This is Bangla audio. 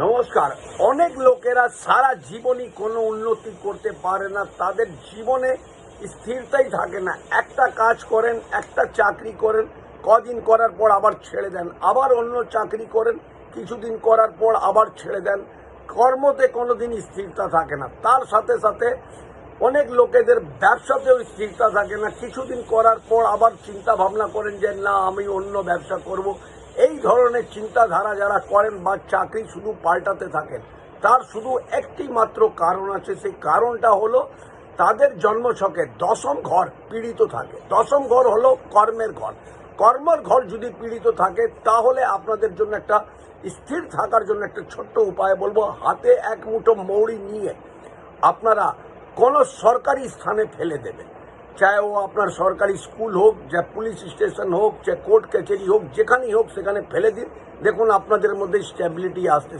নমস্কার। অনেক লোকেরা সারা জীবনই কোনো উন্নতি করতে পারে না, তাদের জীবনে স্থিরতাই থাকে না। একটা কাজ করেন, একটা চাকরি করেন, কদিন করার পর আবার ছেড়ে দেন, আবার অন্য চাকরি করেন, কিছুদিন করার পর আবার ছেড়ে দেন। কর্মতে কোনো দিন স্থিরতা থাকে না। তার সাথে সাথে অনেক লোকেদের ব্যবসাতেও স্থিরতা থাকে না। কিছুদিন করার পর আবার চিন্তা ভাবনা করেন যে না, আমি অন্য ব্যবসা করব। এই ধরনের চিন্তাধারা যারা করেন বা চাকরি শুধু পাল্টাতে থাকেন, তার শুধু একটি মাত্র কারণ আছে। সেই কারণটা হলো তাদের জন্মছকে দশম ঘর পীড়িত থাকে। দশম ঘর হলো কর্মের ঘর। কর্মের ঘর যদি পীড়িত থাকে, তাহলে আপনাদের জন্য একটা স্থির থাকার জন্য একটা ছোট্ট উপায় বলবো। হাতে এক মুঠো মৌরি নিয়ে আপনারা কোনো সরকারি স্থানে ফেলে দেবেন, চাहे ও আপনার সরকারি স্কুল হোক, চাहे পুলিশ স্টেশন হোক, চাहे কোর্ট কাছারি হোক, যেখানেই হোক সেখানে ফেলে দিন। দেখুন আপনাদের মধ্যে স্ট্যাবিলিটি আসতে